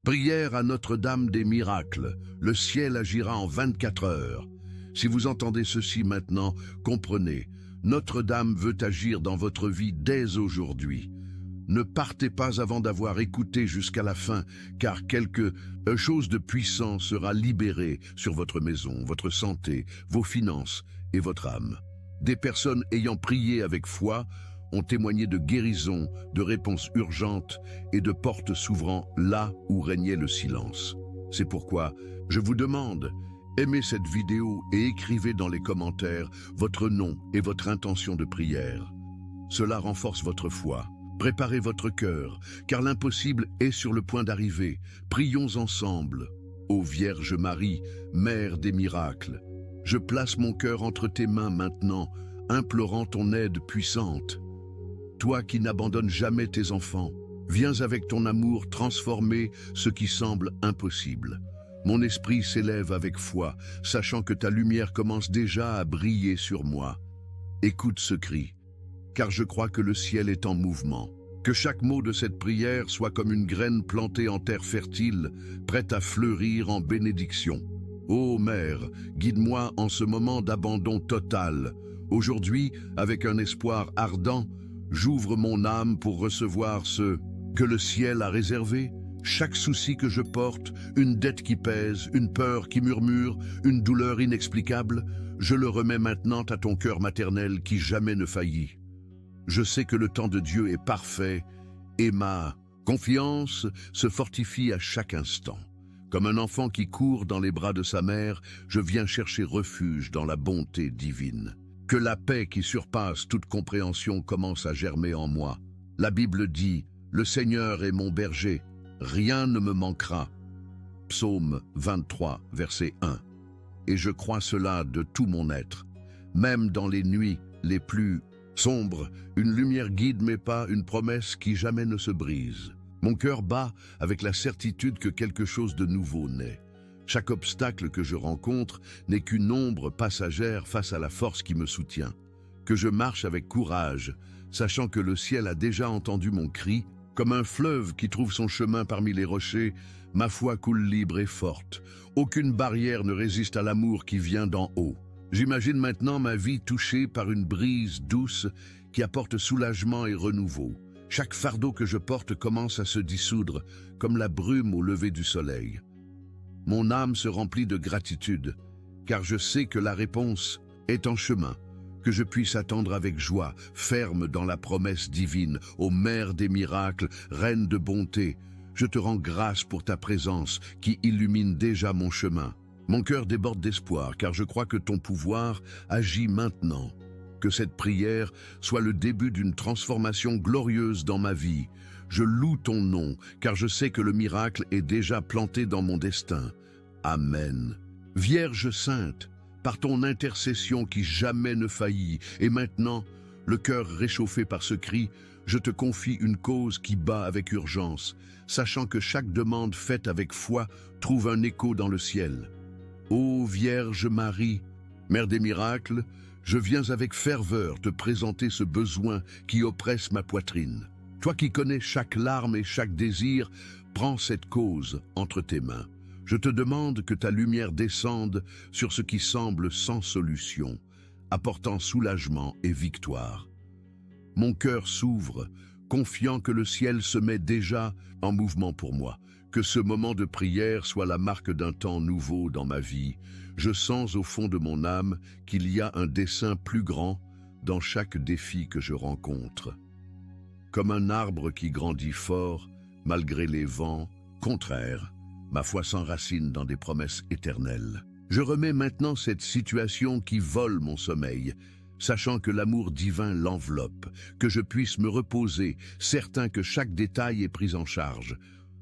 Prière à Notre-Dame des miracles. Le ciel agira en 24 heures. Si vous entendez ceci maintenant, comprenez. Notre-Dame veut agir dans votre vie dès aujourd'hui. Ne partez pas avant d'avoir écouté jusqu'à la fin, car quelque chose de puissant sera libéré sur votre maison, votre santé, vos finances et votre âme. Des personnes ayant prié avec foi ont témoigné de guérison, de réponses urgentes et de portes s'ouvrant là où régnait le silence. C'est pourquoi je vous demande, aimez cette vidéo et écrivez dans les commentaires votre nom et votre intention de prière. Cela renforce votre foi. Préparez votre cœur, car l'impossible est sur le point d'arriver. Prions ensemble. Ô Vierge Marie, Mère des miracles, je place mon cœur entre tes mains maintenant, implorant ton aide puissante. Toi qui n'abandonnes jamais tes enfants, viens avec ton amour transformer ce qui semble impossible. Mon esprit s'élève avec foi, sachant que ta lumière commence déjà à briller sur moi. Écoute ce cri, car je crois que le ciel est en mouvement. Que chaque mot de cette prière soit comme une graine plantée en terre fertile, prête à fleurir en bénédiction. Ô Mère, guide-moi en ce moment d'abandon total. Aujourd'hui, avec un espoir ardent, j'ouvre mon âme pour recevoir ce que le ciel a réservé. Chaque souci que je porte, une dette qui pèse, une peur qui murmure, une douleur inexplicable, je le remets maintenant à ton cœur maternel qui jamais ne faillit. Je sais que le temps de Dieu est parfait et ma confiance se fortifie à chaque instant. Comme un enfant qui court dans les bras de sa mère, je viens chercher refuge dans la bonté divine. Que la paix qui surpasse toute compréhension commence à germer en moi. La Bible dit « Le Seigneur est mon berger, rien ne me manquera ». Psaume 23, verset 1. Et je crois cela de tout mon être. Même dans les nuits les plus sombres, une lumière guide mes pas, une promesse qui jamais ne se brise. Mon cœur bat avec la certitude que quelque chose de nouveau naît. Chaque obstacle que je rencontre n'est qu'une ombre passagère face à la force qui me soutient. Que je marche avec courage, sachant que le ciel a déjà entendu mon cri. Comme un fleuve qui trouve son chemin parmi les rochers, ma foi coule libre et forte. Aucune barrière ne résiste à l'amour qui vient d'en haut. J'imagine maintenant ma vie touchée par une brise douce qui apporte soulagement et renouveau. Chaque fardeau que je porte commence à se dissoudre, comme la brume au lever du soleil. Mon âme se remplit de gratitude, car je sais que la réponse est en chemin, que je puisse attendre avec joie, ferme dans la promesse divine, ô Mère des miracles, Reine de bonté. Je te rends grâce pour ta présence qui illumine déjà mon chemin. Mon cœur déborde d'espoir, car je crois que ton pouvoir agit maintenant. Que cette prière soit le début d'une transformation glorieuse dans ma vie. Je loue ton nom, car je sais que le miracle est déjà planté dans mon destin. Amen. Vierge sainte, par ton intercession qui jamais ne faillit, et maintenant, le cœur réchauffé par ce cri, je te confie une cause qui bat avec urgence, sachant que chaque demande faite avec foi trouve un écho dans le ciel. Ô Vierge Marie, Mère des miracles, je viens avec ferveur te présenter ce besoin qui oppresse ma poitrine. Toi qui connais chaque larme et chaque désir, prends cette cause entre tes mains. Je te demande que ta lumière descende sur ce qui semble sans solution, apportant soulagement et victoire. Mon cœur s'ouvre, confiant que le ciel se met déjà en mouvement pour moi. Que ce moment de prière soit la marque d'un temps nouveau dans ma vie. Je sens au fond de mon âme qu'il y a un dessein plus grand dans chaque défi que je rencontre. Comme un arbre qui grandit fort, malgré les vents contraires, ma foi s'enracine dans des promesses éternelles. Je remets maintenant cette situation qui vole mon sommeil, sachant que l'amour divin l'enveloppe, que je puisse me reposer, certain que chaque détail est pris en charge.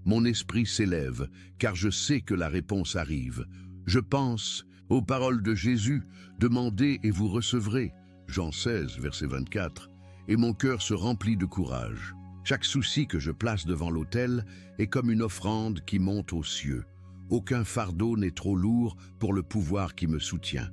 Mon esprit s'élève, car je sais que la réponse arrive. Je pense aux paroles de Jésus, « Demandez et vous recevrez », Jean 16, verset 24, et mon cœur se remplit de courage. Chaque souci que je place devant l'autel est comme une offrande qui monte aux cieux. Aucun fardeau n'est trop lourd pour le pouvoir qui me soutient.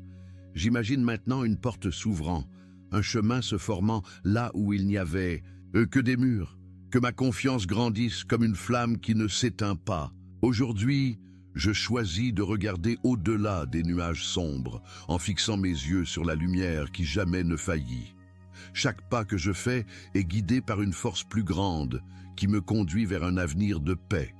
J'imagine maintenant une porte s'ouvrant, un chemin se formant là où il n'y avait que des murs. Que ma confiance grandisse comme une flamme qui ne s'éteint pas. Aujourd'hui, je choisis de regarder au-delà des nuages sombres, en fixant mes yeux sur la lumière qui jamais ne faillit. Chaque pas que je fais est guidé par une force plus grande qui me conduit vers un avenir de paix.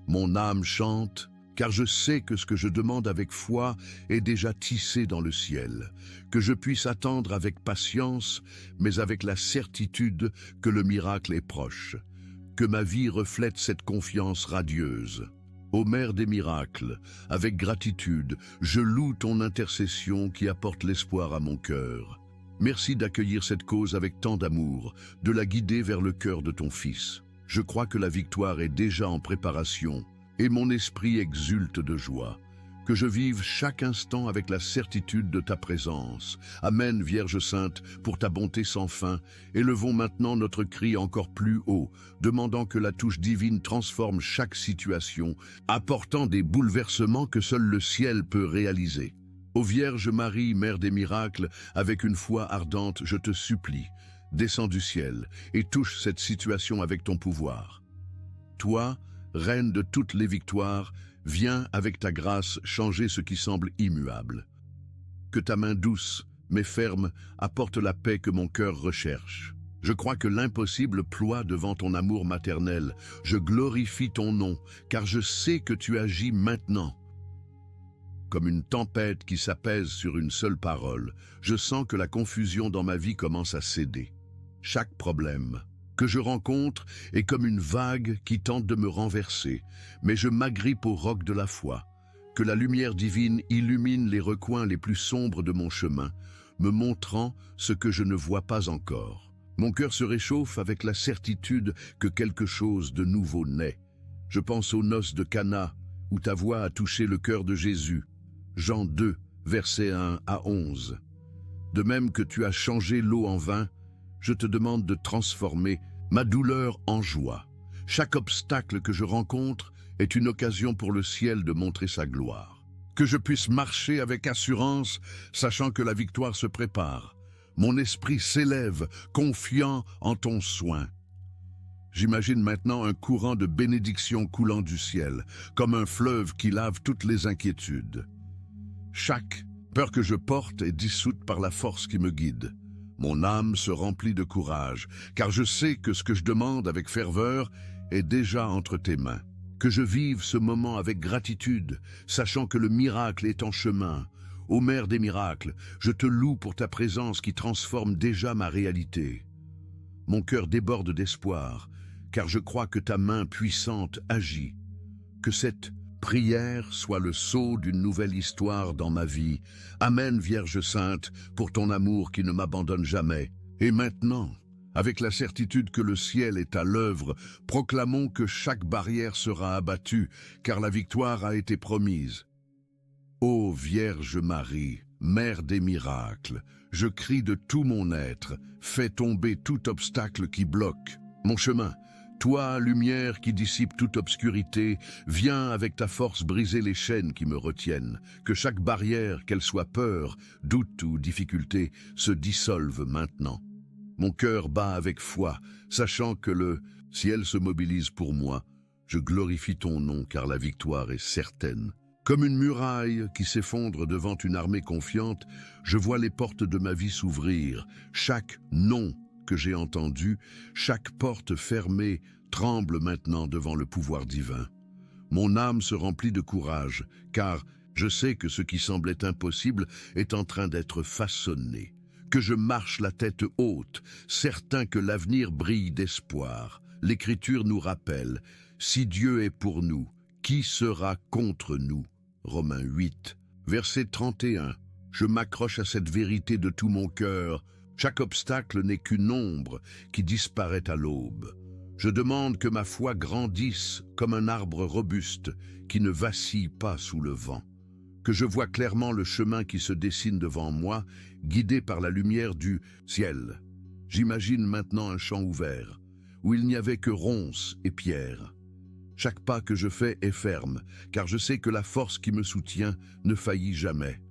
Mon âme chante, car je sais que ce que je demande avec foi est déjà tissé dans le ciel, que je puisse attendre avec patience, mais avec la certitude que le miracle est proche, que ma vie reflète cette confiance radieuse. Ô Mère des miracles, avec gratitude, je loue ton intercession qui apporte l'espoir à mon cœur. Merci d'accueillir cette cause avec tant d'amour, de la guider vers le cœur de ton Fils. Je crois que la victoire est déjà en préparation, et mon esprit exulte de joie. Que je vive chaque instant avec la certitude de ta présence. Amen, Vierge Sainte, pour ta bonté sans fin. Élevons maintenant notre cri encore plus haut, demandant que la touche divine transforme chaque situation, apportant des bouleversements que seul le ciel peut réaliser. Ô Vierge Marie, Mère des miracles, avec une foi ardente, je te supplie, descends du ciel et touche cette situation avec ton pouvoir. Toi, Reine de toutes les victoires, viens avec ta grâce changer ce qui semble immuable. Que ta main douce, mais ferme, apporte la paix que mon cœur recherche. Je crois que l'impossible ploie devant ton amour maternel. Je glorifie ton nom, car je sais que tu agis maintenant. Comme une tempête qui s'apaise sur une seule parole, je sens que la confusion dans ma vie commence à céder. Chaque problème que je rencontre est comme une vague qui tente de me renverser, mais je m'agrippe au roc de la foi. Que la lumière divine illumine les recoins les plus sombres de mon chemin, me montrant ce que je ne vois pas encore. Mon cœur se réchauffe avec la certitude que quelque chose de nouveau naît. Je pense aux noces de Cana, où ta voix a touché le cœur de Jésus. Jean 2, versets 1 à 11. De même que tu as changé l'eau en vin, je te demande de transformer ma douleur en joie. Chaque obstacle que je rencontre est une occasion pour le ciel de montrer sa gloire. Que je puisse marcher avec assurance, sachant que la victoire se prépare. Mon esprit s'élève, confiant en ton soin. J'imagine maintenant un courant de bénédiction coulant du ciel, comme un fleuve qui lave toutes les inquiétudes. Chaque peur que je porte est dissoute par la force qui me guide. Mon âme se remplit de courage, car je sais que ce que je demande avec ferveur est déjà entre tes mains. Que je vive ce moment avec gratitude, sachant que le miracle est en chemin. Ô Mère des miracles, je te loue pour ta présence qui transforme déjà ma réalité. Mon cœur déborde d'espoir, car je crois que ta main puissante agit. Que cette prière soit le sceau d'une nouvelle histoire dans ma vie. Amen, Vierge Sainte, pour ton amour qui ne m'abandonne jamais. Et maintenant, avec la certitude que le ciel est à l'œuvre, proclamons que chaque barrière sera abattue, car la victoire a été promise. Ô Vierge Marie, Mère des miracles, je crie de tout mon être, fais tomber tout obstacle qui bloque mon chemin. Toi, lumière qui dissipe toute obscurité, viens avec ta force briser les chaînes qui me retiennent. Que chaque barrière, qu'elle soit peur, doute ou difficulté, se dissolve maintenant. Mon cœur bat avec foi, sachant que le ciel se mobilise pour moi. Je glorifie ton nom car la victoire est certaine. Comme une muraille qui s'effondre devant une armée confiante, je vois les portes de ma vie s'ouvrir. Chaque nom que j'ai entendu, chaque porte fermée tremble maintenant devant le pouvoir divin. Mon âme se remplit de courage, car je sais que ce qui semblait impossible est en train d'être façonné. Que je marche la tête haute, certain que l'avenir brille d'espoir. L'Écriture nous rappelle, si Dieu est pour nous, qui sera contre nous? Romains 8, verset 31. Je m'accroche à cette vérité de tout mon cœur. Chaque obstacle n'est qu'une ombre qui disparaît à l'aube. Je demande que ma foi grandisse comme un arbre robuste qui ne vacille pas sous le vent. Que je vois clairement le chemin qui se dessine devant moi, guidé par la lumière du ciel. J'imagine maintenant un champ ouvert, où il n'y avait que ronces et pierres. Chaque pas que je fais est ferme, car je sais que la force qui me soutient ne faillit jamais.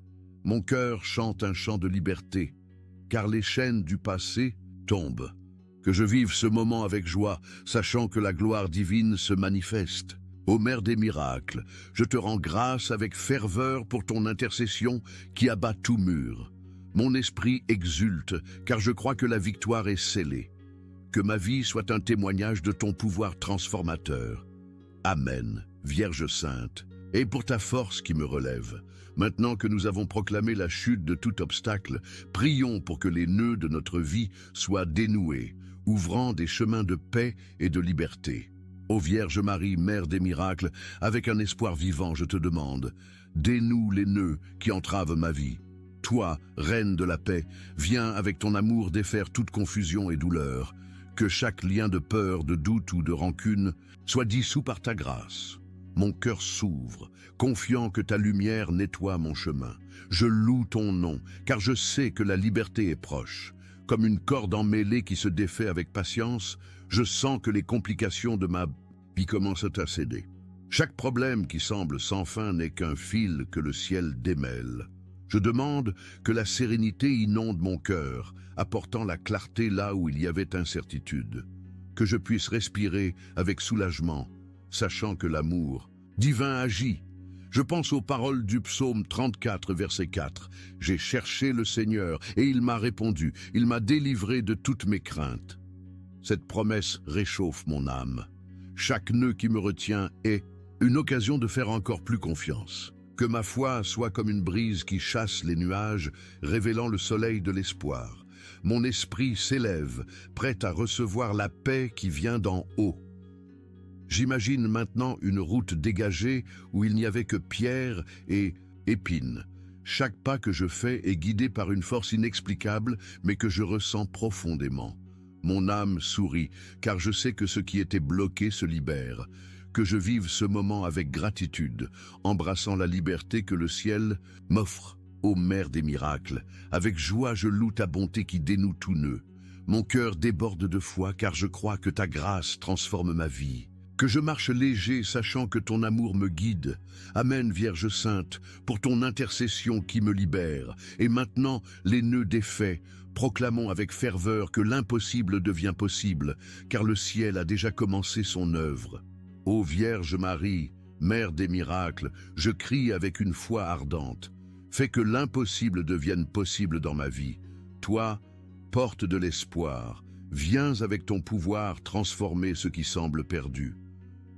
Mon cœur chante un chant de liberté, car les chaînes du passé tombent. Que je vive ce moment avec joie, sachant que la gloire divine se manifeste. Ô Mère des miracles, je te rends grâce avec ferveur pour ton intercession qui abat tout mur. Mon esprit exulte, car je crois que la victoire est scellée. Que ma vie soit un témoignage de ton pouvoir transformateur. Amen, Vierge Sainte, et pour ta force qui me relève. Maintenant que nous avons proclamé la chute de tout obstacle, prions pour que les nœuds de notre vie soient dénoués, ouvrant des chemins de paix et de liberté. Ô Vierge Marie, Mère des miracles, avec un espoir vivant, je te demande, dénoue les nœuds qui entravent ma vie. Toi, Reine de la paix, viens avec ton amour défaire toute confusion et douleur. Que chaque lien de peur, de doute ou de rancune soit dissous par ta grâce. Mon cœur s'ouvre, confiant que ta lumière nettoie mon chemin. Je loue ton nom, car je sais que la liberté est proche. Comme une corde emmêlée qui se défait avec patience, je sens que les complications de ma vie commencent à céder. Chaque problème qui semble sans fin n'est qu'un fil que le ciel démêle. Je demande que la sérénité inonde mon cœur, apportant la clarté là où il y avait incertitude. Que je puisse respirer avec soulagement, sachant que l'amour divin agit. Je pense aux paroles du psaume 34, verset 4. « J'ai cherché le Seigneur, et il m'a répondu. Il m'a délivré de toutes mes craintes. » Cette promesse réchauffe mon âme. Chaque nœud qui me retient est une occasion de faire encore plus confiance. Que ma foi soit comme une brise qui chasse les nuages, révélant le soleil de l'espoir. Mon esprit s'élève, prêt à recevoir la paix qui vient d'en haut. J'imagine maintenant une route dégagée où il n'y avait que pierres et épines. Chaque pas que je fais est guidé par une force inexplicable, mais que je ressens profondément. Mon âme sourit, car je sais que ce qui était bloqué se libère. Que je vive ce moment avec gratitude, embrassant la liberté que le ciel m'offre, ô Mère des miracles. Avec joie je loue ta bonté qui dénoue tout nœud. Mon cœur déborde de foi, car je crois que ta grâce transforme ma vie. Que je marche léger, sachant que ton amour me guide. Amen, Vierge Sainte, pour ton intercession qui me libère. Et maintenant, les nœuds défaits, proclamons avec ferveur que l'impossible devient possible, car le ciel a déjà commencé son œuvre. Ô Vierge Marie, Mère des miracles, je crie avec une foi ardente. Fais que l'impossible devienne possible dans ma vie. Toi, porte de l'espoir, viens avec ton pouvoir transformer ce qui semble perdu.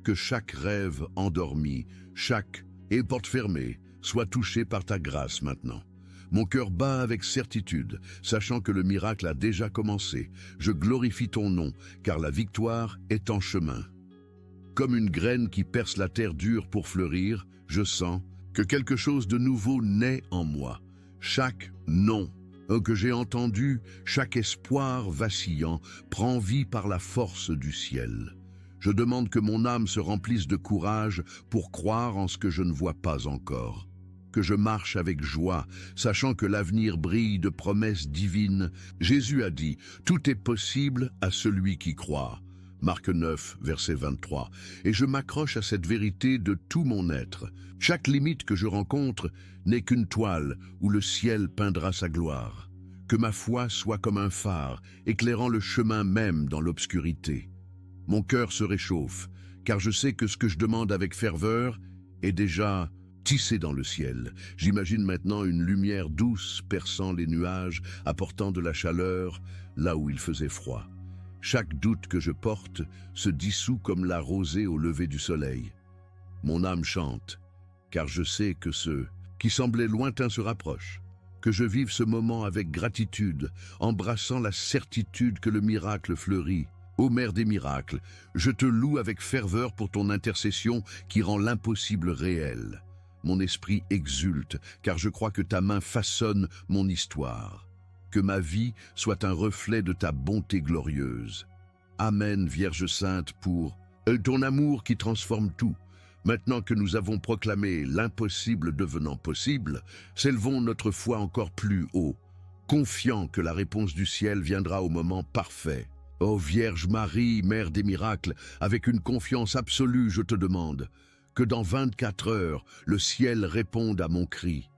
Que chaque rêve endormi, chaque porte fermée, soit touché par ta grâce maintenant. Mon cœur bat avec certitude, sachant que le miracle a déjà commencé. Je glorifie ton nom, car la victoire est en chemin. Comme une graine qui perce la terre dure pour fleurir, je sens que quelque chose de nouveau naît en moi. Chaque nom que j'ai entendu, chaque espoir vacillant, prend vie par la force du ciel. Je demande que mon âme se remplisse de courage pour croire en ce que je ne vois pas encore. Que je marche avec joie, sachant que l'avenir brille de promesses divines. Jésus a dit « Tout est possible à celui qui croit ». Marc 9, verset 23. Et je m'accroche à cette vérité de tout mon être. Chaque limite que je rencontre n'est qu'une toile où le ciel peindra sa gloire. Que ma foi soit comme un phare, éclairant le chemin même dans l'obscurité. Mon cœur se réchauffe, car je sais que ce que je demande avec ferveur est déjà tissé dans le ciel. J'imagine maintenant une lumière douce perçant les nuages, apportant de la chaleur là où il faisait froid. Chaque doute que je porte se dissout comme la rosée au lever du soleil. Mon âme chante, car je sais que ce qui semblait lointain se rapproche. Que je vive ce moment avec gratitude, embrassant la certitude que le miracle fleurit. Ô Mère des miracles, je te loue avec ferveur pour ton intercession qui rend l'impossible réel. Mon esprit exulte, car je crois que ta main façonne mon histoire. Que ma vie soit un reflet de ta bonté glorieuse. Amen, Vierge Sainte, pour ton amour qui transforme tout. Maintenant que nous avons proclamé l'impossible devenant possible, s'élevons notre foi encore plus haut, confiant que la réponse du ciel viendra au moment parfait. Ô Vierge Marie, Mère des miracles, avec une confiance absolue, je te demande que dans 24 heures, le ciel réponde à mon cri.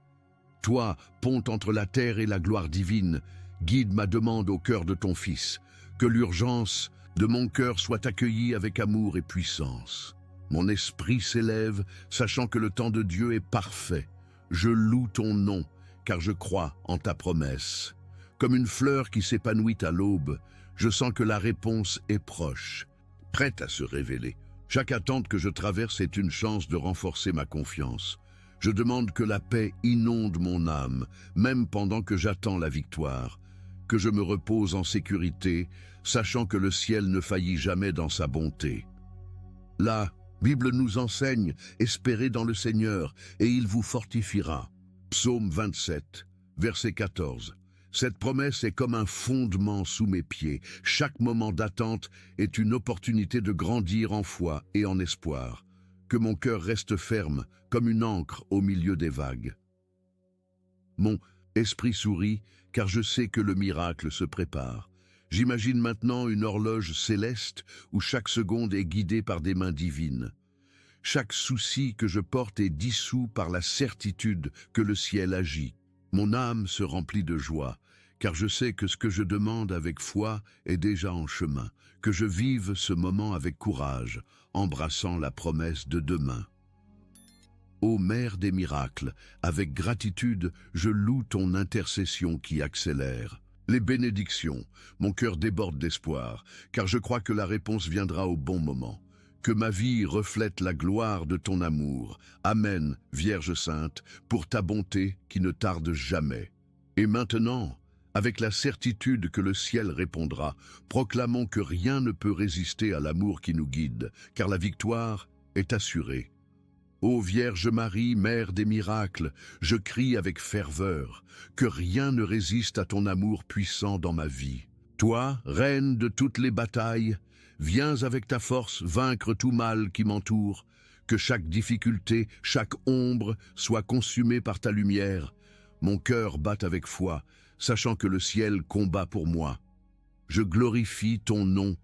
Toi, pont entre la terre et la gloire divine, guide ma demande au cœur de ton Fils, que l'urgence de mon cœur soit accueillie avec amour et puissance. Mon esprit s'élève, sachant que le temps de Dieu est parfait. Je loue ton nom, car je crois en ta promesse. Comme une fleur qui s'épanouit à l'aube, je sens que la réponse est proche, prête à se révéler. Chaque attente que je traverse est une chance de renforcer ma confiance. Je demande que la paix inonde mon âme, même pendant que j'attends la victoire, que je me repose en sécurité, sachant que le ciel ne faillit jamais dans sa bonté. La Bible nous enseigne, espérez dans le Seigneur, et il vous fortifiera. Psaume 27, verset 14. Cette promesse est comme un fondement sous mes pieds. Chaque moment d'attente est une opportunité de grandir en foi et en espoir. Que mon cœur reste ferme, comme une ancre au milieu des vagues. Mon esprit sourit, car je sais que le miracle se prépare. J'imagine maintenant une horloge céleste où chaque seconde est guidée par des mains divines. Chaque souci que je porte est dissous par la certitude que le ciel agit. Mon âme se remplit de joie, car je sais que ce que je demande avec foi est déjà en chemin, que je vive ce moment avec courage, embrassant la promesse de demain. Ô Mère des miracles, avec gratitude, je loue ton intercession qui accélère. Les bénédictions, mon cœur déborde d'espoir, car je crois que la réponse viendra au bon moment. Que ma vie reflète la gloire de ton amour. Amen, Vierge Sainte, pour ta bonté qui ne tarde jamais. Et maintenant, avec la certitude que le ciel répondra, proclamons que rien ne peut résister à l'amour qui nous guide, car la victoire est assurée. Ô Vierge Marie, Mère des miracles, je crie avec ferveur, que rien ne résiste à ton amour puissant dans ma vie. Toi, reine de toutes les batailles, viens avec ta force vaincre tout mal qui m'entoure, que chaque difficulté, chaque ombre soit consumée par ta lumière. Mon cœur bat avec foi, sachant que le ciel combat pour moi. Je glorifie ton nom,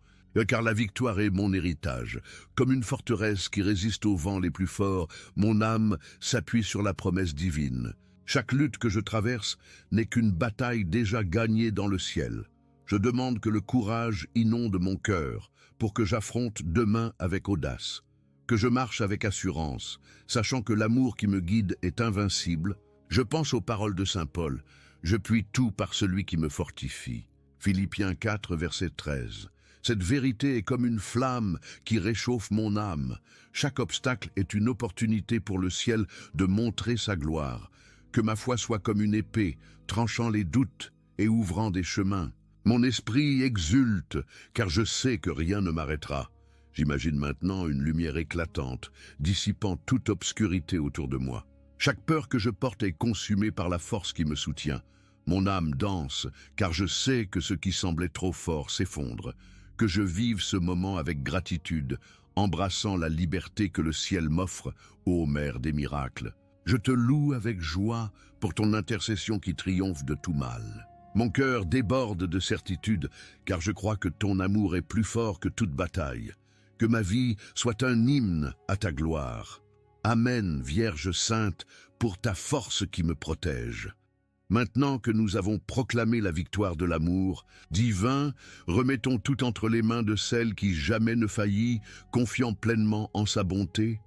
car la victoire est mon héritage. Comme une forteresse qui résiste aux vents les plus forts, mon âme s'appuie sur la promesse divine. Chaque lutte que je traverse n'est qu'une bataille déjà gagnée dans le ciel. Je demande que le courage inonde mon cœur pour que j'affronte demain avec audace, que je marche avec assurance, sachant que l'amour qui me guide est invincible. Je pense aux paroles de saint Paul, « Je puis tout par celui qui me fortifie ». Philippiens 4, verset 13. Cette vérité est comme une flamme qui réchauffe mon âme. Chaque obstacle est une opportunité pour le ciel de montrer sa gloire. Que ma foi soit comme une épée, tranchant les doutes et ouvrant des chemins. Mon esprit exulte, car je sais que rien ne m'arrêtera. J'imagine maintenant une lumière éclatante, dissipant toute obscurité autour de moi. Chaque peur que je porte est consumée par la force qui me soutient. Mon âme danse, car je sais que ce qui semblait trop fort s'effondre. Que je vive ce moment avec gratitude, embrassant la liberté que le ciel m'offre, ô Mère des miracles. Je te loue avec joie pour ton intercession qui triomphe de tout mal. Mon cœur déborde de certitude, car je crois que ton amour est plus fort que toute bataille. Que ma vie soit un hymne à ta gloire. Amen, Vierge Sainte, pour ta force qui me protège. Maintenant que nous avons proclamé la victoire de l'amour divin, remettons tout entre les mains de celle qui jamais ne faillit, confiant pleinement en sa bonté.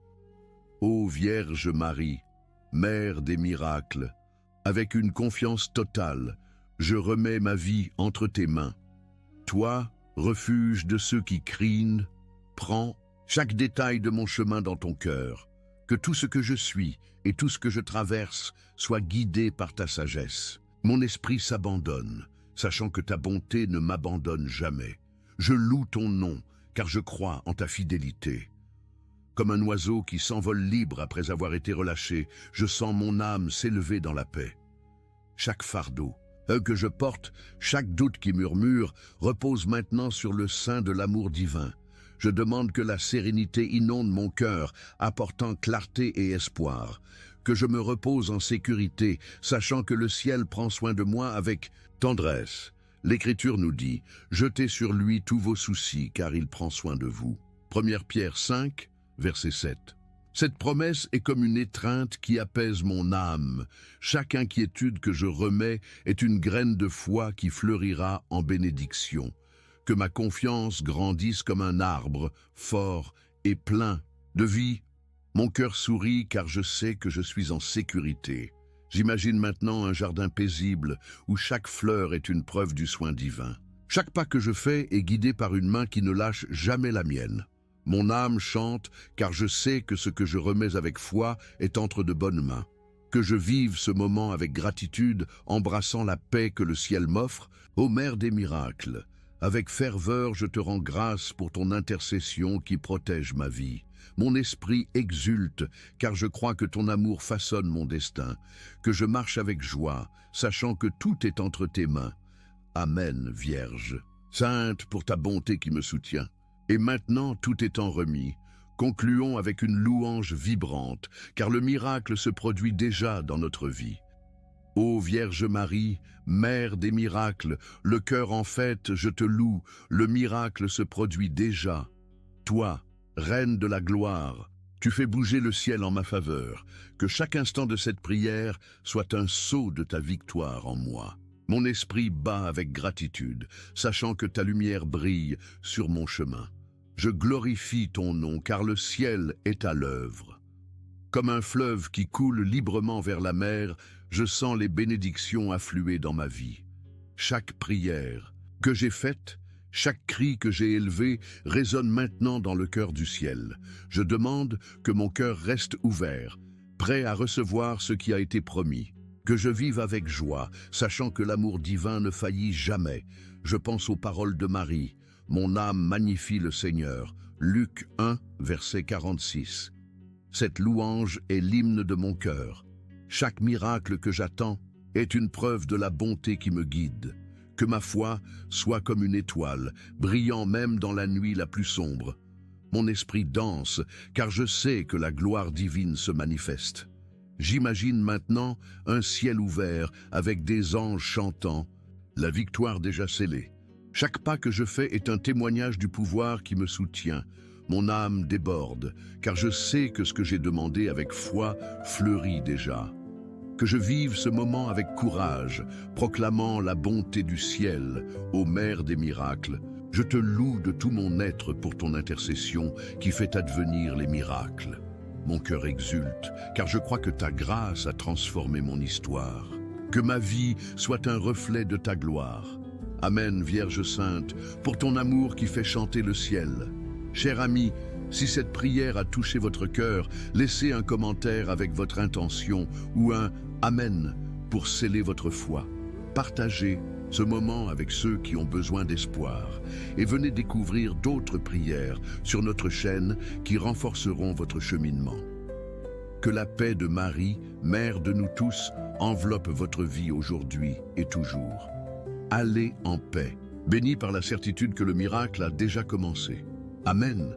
Ô Vierge Marie, Mère des miracles, avec une confiance totale, je remets ma vie entre tes mains. Toi, refuge de ceux qui crient, prends chaque détail de mon chemin dans ton cœur. Que tout ce que je suis et tout ce que je traverse soit guidé par ta sagesse. Mon esprit s'abandonne, sachant que ta bonté ne m'abandonne jamais. Je loue ton nom, car je crois en ta fidélité. Comme un oiseau qui s'envole libre après avoir été relâché, je sens mon âme s'élever dans la paix. Chaque fardeau que je porte, chaque doute qui murmure, repose maintenant sur le sein de l'amour divin. Je demande que la sérénité inonde mon cœur, apportant clarté et espoir. Que je me repose en sécurité, sachant que le ciel prend soin de moi avec tendresse. L'Écriture nous dit, « Jetez sur lui tous vos soucis, car il prend soin de vous. » 1 Pierre 5, verset 7. Cette promesse est comme une étreinte qui apaise mon âme. Chaque inquiétude que je remets est une graine de foi qui fleurira en bénédiction. Que ma confiance grandisse comme un arbre, fort et plein de vie. Mon cœur sourit car je sais que je suis en sécurité. J'imagine maintenant un jardin paisible où chaque fleur est une preuve du soin divin. Chaque pas que je fais est guidé par une main qui ne lâche jamais la mienne. Mon âme chante car je sais que ce que je remets avec foi est entre de bonnes mains. Que je vive ce moment avec gratitude, embrassant la paix que le ciel m'offre, ô Mère des miracles. Avec ferveur, je te rends grâce pour ton intercession qui protège ma vie. Mon esprit exulte, car je crois que ton amour façonne mon destin, que je marche avec joie, sachant que tout est entre tes mains. Amen, Vierge, sainte pour ta bonté qui me soutient. Et maintenant, tout étant remis, concluons avec une louange vibrante, car le miracle se produit déjà dans notre vie. Ô Vierge Marie, Mère des miracles, le cœur en fête, je te loue, le miracle se produit déjà. Toi, Reine de la gloire, tu fais bouger le ciel en ma faveur, que chaque instant de cette prière soit un sceau de ta victoire en moi. Mon esprit bat avec gratitude, sachant que ta lumière brille sur mon chemin. Je glorifie ton nom, car le ciel est à l'œuvre. Comme un fleuve qui coule librement vers la mer, je sens les bénédictions affluer dans ma vie. Chaque prière que j'ai faite, chaque cri que j'ai élevé résonne maintenant dans le cœur du ciel. Je demande que mon cœur reste ouvert, prêt à recevoir ce qui a été promis. Que je vive avec joie, sachant que l'amour divin ne faillit jamais. Je pense aux paroles de Marie. Mon âme magnifie le Seigneur. Luc 1, verset 46. Cette louange est l'hymne de mon cœur. Chaque miracle que j'attends est une preuve de la bonté qui me guide. Que ma foi soit comme une étoile, brillant même dans la nuit la plus sombre. Mon esprit danse, car je sais que la gloire divine se manifeste. J'imagine maintenant un ciel ouvert avec des anges chantant, la victoire déjà scellée. Chaque pas que je fais est un témoignage du pouvoir qui me soutient. Mon âme déborde, car je sais que ce que j'ai demandé avec foi fleurit déjà. Que je vive ce moment avec courage, proclamant la bonté du ciel, ô Mère des miracles. Je te loue de tout mon être pour ton intercession qui fait advenir les miracles. Mon cœur exulte, car je crois que ta grâce a transformé mon histoire. Que ma vie soit un reflet de ta gloire. Amen, Vierge Sainte, pour ton amour qui fait chanter le ciel. Cher ami, si cette prière a touché votre cœur, laissez un commentaire avec votre intention ou un « Amen » pour sceller votre foi. Partagez ce moment avec ceux qui ont besoin d'espoir et venez découvrir d'autres prières sur notre chaîne qui renforceront votre cheminement. Que la paix de Marie, Mère de nous tous, enveloppe votre vie aujourd'hui et toujours. Allez en paix, bénis par la certitude que le miracle a déjà commencé. Amen.